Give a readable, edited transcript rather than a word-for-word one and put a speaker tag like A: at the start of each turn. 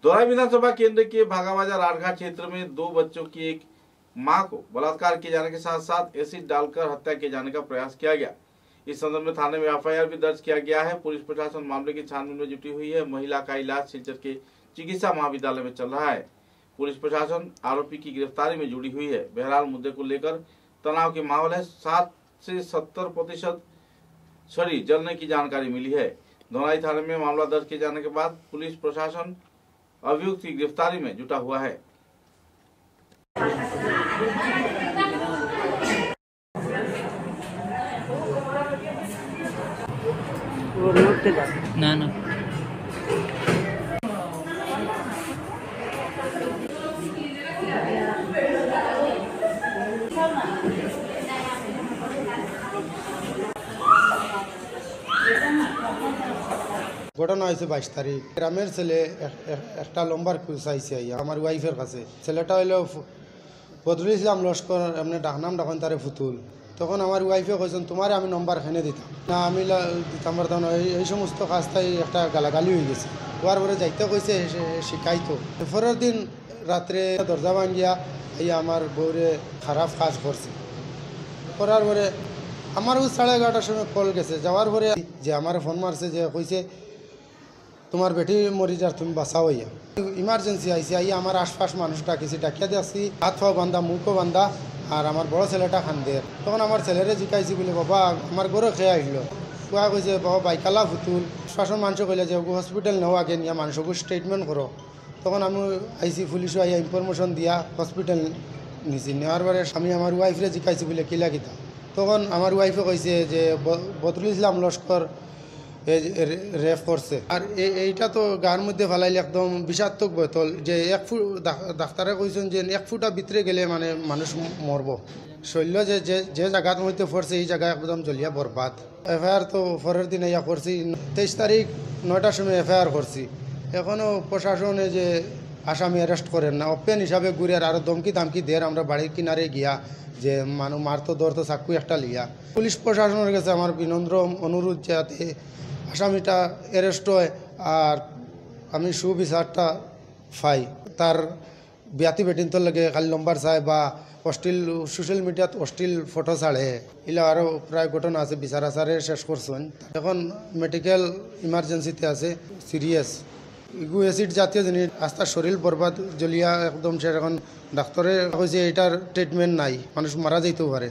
A: दोराई विधानसभा केंद्र के भागाबाजार आरघा क्षेत्र में दो बच्चों की एक मां को बलात्कार किए जाने के साथ साथ एसिड डालकर हत्या किए जाने का प्रयास किया गया। इस संदर्भ में थाने में एफआईआर भी दर्ज किया गया है। पुलिस प्रशासन मामले की छानबीन में जुटी हुई है। महिला का इलाज सिलचर के चिकित्सा महाविद्यालय में चल रहा है। पुलिस प्रशासन आरोपी की गिरफ्तारी में जुड़ी हुई है। बहरहाल मुद्दे को लेकर तनाव के माहौल है। 60 से 70% छड़ी जलने की जानकारी मिली है। दोराई थाने में मामला दर्ज किए जाने के बाद पुलिस प्रशासन अभियुक्त की गिरफ्तारी में जुटा हुआ है।
B: ना ना
C: ঘটনা হয়েছে 22 তারিখ। গ্রামের ছেলে একটা লম্বার কুচ আইসে আমার ওয়াইফের কাছে। ছেলেটা হইল বদরুল ইসলাম লস্কর, এমনি ডাকনাম ডাকেন তারে ফুতুল। তখন আমার ওয়াইফে কইছেন তোমারে আমি নম্বর খেনে দিতাম না, আমি দিতাম পারতাম না। এই সমস্ত কাজটাই একটা গালাগালি হয়ে গেছে। হওয়ার পরে যাইতে কইছে শিখাইতো। পরের দিন রাত্রে দরজা ভাঙ্গিয়া এই আমার বউরে খারাপ কাজ করছে। করার পরে আমারও 11:30টার সময় কল গেছে। যাওয়ার পরে যে আমার ফোন মারছে, যে কইছে তোমার বেটি মরি যার তুমি বাঁচাও। ইয়া ইমার্জেন্সি আইসি আইয়া আমার আশপাশ মানুষটা কিছু ডাকিয়া দিয়েছি, হাত পাও বান্ধা মুখও বান্ধা, আর আমার বড় ছেলেটা খান্দের। তখন আমার ছেলেরে জিকাইছি বলে বাবা আমার গরু খেয়ে আসলো। কুয়া কইছে বাবা বাইকালা ফুতুল। শাসন মানুষ কইলে যে হসপিটাল নেও আগে নিয়ে মানুষকে স্টেটমেন্ট করো। তখন আমি আইসি পুলিশও আইয়া ইনফরমেশন দিয়া হসপিটাল নিছি। নেওয়ার পরে আমি আমার ওয়াইফরে জিকাইছি বলে কিলা কিতা। তখন আমার ওয়াইফে কইছে যে বদরুল ইসলাম লস্কর রেফ করছে। আর এইটা তো গার মধ্যে ফেলাইলে একদম বিষাক্তক বোতল, যে 1 ফুট ডাক্তারে কইছেন যে 1 ফুটা ভিতরে গেলে মানে মানুষ মরব। শৈল্য যে যে জায়গার মধ্যে পড়ছে এই জায়গা একদম জ্বলিয়া বরবাদ। এফআইআর তো পরের দিন ইয়া করছি, 23 তারিখ 9টার সময় এফআইআর করছি। এখনও প্রশাসনে যে আসামি অ্যারেস্ট করেন না, ওপেন হিসাবে ঘুরে আরও ধমকি দামকি দের আমরা বাড়ির কিনারে গিয়া যে মানুষ মারতো ধরতো চাকু একটা লিয়া। পুলিশ প্রশাসনের কাছে আমার বিনম্র অনুরোধ যাতে আসামিটা অ্যারেস্ট হয় আর আমি সুবিচারটা পাই। তার বিয়াতি বেটিনতর লাগে খালি নম্বর চায় বা অশ্লীল সোশ্যাল মিডিয়াত অশ্লীল ফটো ছাড়ে, এগুলো আরও প্রায় ঘটনা আছে। বিচার আচারে শেষ করছেন, এখন মেডিকেল ইমার্জেন্সিতে আছে, সিরিয়াস। ইগু অ্যাসিড জাতীয় জিনিস আস্তা শরীর বরবাদ জ্বলিয়া একদম। সে এখন ডাক্তারে কইছে এটার ট্রিটমেন্ট নাই, মানুষ মারা যাইতেও পারে।